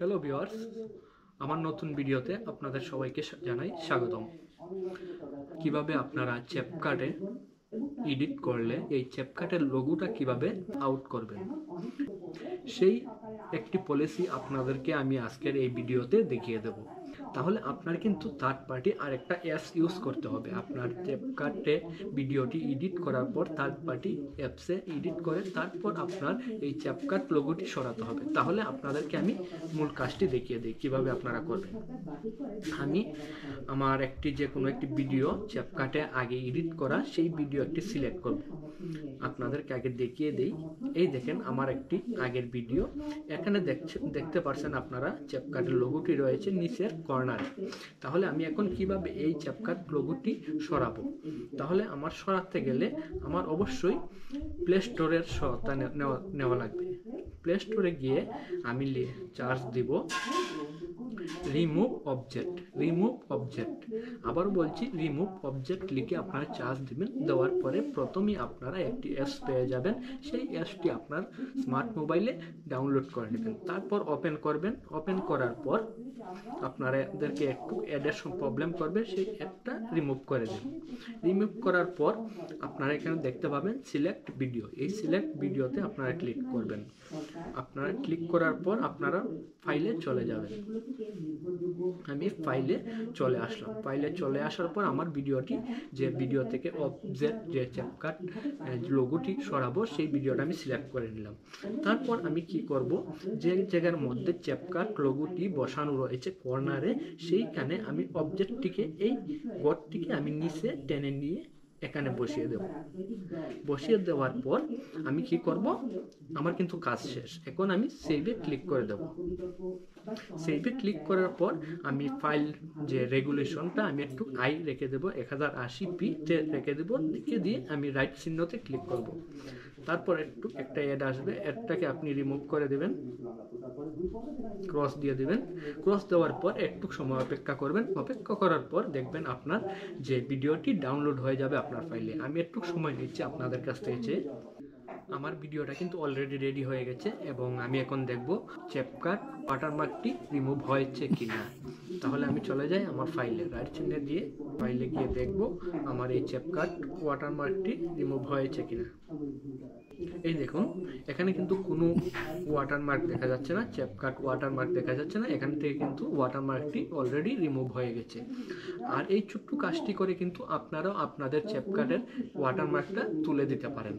Hello viewers, আমার নতুন ভিডিওতে আপনাদের সবাইকে জানাই স্বাগতম। কিভাবে আপনারা চ্যাপকাটে এডিট করলে এই চ্যাপকাটের লোগোটা কিভাবে আউট করবেন, সেই একটি পলিসি আপনাদেরকে আমি আজকের এই ভিডিওতে দেখিয়ে দেব। তাহলে আপনার কিন্তু থার্ড পার্টি আর একটা অ্যাপস ইউজ করতে হবে। আপনার চ্যাপকাটে ভিডিওটি এডিট করার পর থার্ড পার্টি অ্যাপসে এডিট করে তারপর আপনার এই চ্যাপকাট লোগোটি সরাতে হবে। তাহলে আপনাদেরকে আমি মূল কাজটি দেখিয়ে দিই কিভাবে আপনারা করবেন। আমি আমার যে কোনো একটি ভিডিও চ্যাপকাটে আগে এডিট করা সেই ভিডিও একটি সিলেক্ট করব। আপনাদেরকে আগে দেখিয়ে দিই। এই দেখেন আমার একটি আগের ভিডিও, এখানে দেখতে পাচ্ছেন আপনারা চ্যাপকাটের লোগোটি রয়েছে নিচের কর্নারে। তাহলে আমি এখন কিভাবে এই চ্যাপকাট লোগোটি সরাবো, তাহলে আমার সরাতে গেলে আমার অবশ্যই প্লে স্টোরের সহায়তা নেওয়া লাগবে। প্লে স্টোরে গিয়ে আমি চার্জ দিব রিমুভ অবজেক্ট। আবার বলছি রিমুভ অবজেক্ট লিখে আপনারা চার্জ দিবেন। দেওয়ার পরে প্রথমেই আপনারা একটি অ্যাপস পেয়ে যাবেন। সেই অ্যাপসটি আপনার স্মার্ট মোবাইলে ডাউনলোড করে নেবেন। তারপর ওপেন করবেন। ওপেন করার পর আপনাদেরকে একটু অ্যাডের প্রবলেম করবে, সেই অ্যাপটা রিমুভ করে দেবেন। রিমুভ করার পর আপনারা এখানে দেখতে পাবেন সিলেক্ট ভিডিও। এই সিলেক্ট ভিডিওতে আপনারা ক্লিক করবেন। আপনারা ক্লিক করার পর আপনারা ফাইলে চলে যাবেন। আমি ফাইলে চলে আসলাম। ফাইলে চলে আসার পর আমার ভিডিওটি, যে ভিডিও থেকে অবজেক্ট যে চ্যাপকাট লোগোটি সরাবো সেই ভিডিওটা আমি সিলেক্ট করে নিলাম। তারপর আমি কি করব, যে জায়গার মধ্যে চ্যাপকাট লোগোটি বসানো রয়েছে কর্নারে, সেইখানে আমি অবজেক্টটিকে এই গড়টিকে আমি নিচে টেনে নিয়ে এখানে বসিয়ে দেব। বসিয়ে দেওয়ার পর আমি কি করব, আমার কিন্তু কাজ শেষ। এখন আমি সেভে ক্লিক করে দেব। সেভে ক্লিক করার পর আমি ফাইল যে রেগুলেশনটা আমি একটু হাই রেখে দেবো, 1080p রেখে দেবো। লিখে দিয়ে আমি রাইট চিহ্নতে ক্লিক করব। তারপর একটা অ্যাড আসবে, অ্যাডটাকে আপনি রিমুভ করে দেবেন, ক্রস দিয়ে দিবেন। ক্রস দেওয়ার পর একটু সময় অপেক্ষা করবেন। অপেক্ষা করার পর দেখবেন আপনার যে ভিডিওটি ডাউনলোড হয়ে যাবে আপনার ফাইলে। আমি একটু সময় নিচ্ছি আপনাদের কাছ থেকে। আমার ভিডিওটা কিন্তু অলরেডি রেডি হয়ে গেছে এবং আমি এখন দেখব চ্যাপকাট ওয়াটারমার্কটি রিমুভ হয়েছে কিনা। তাহলে আমি চলে যাই আমার ফাইলে, রাইট চিহ্ন দিয়ে ফাইলে গিয়ে দেখব আমার এই চ্যাপকাট ওয়াটারমার্কটি রিমুভ হয়েছে কিনা। এই দেখুন, এখানে কিন্তু কোনো ওয়াটারমার্ক দেখা যাচ্ছে না, চ্যাপকাট ওয়াটারমার্ক দেখা যাচ্ছে না। এখান থেকে কিন্তু ওয়াটারমার্কটি অলরেডি রিমুভ হয়ে গেছে। আর এই ছোট্ট কাজটি করে কিন্তু আপনারাও আপনাদের চ্যাপকাটের ওয়াটারমার্কটা তুলে দিতে পারেন।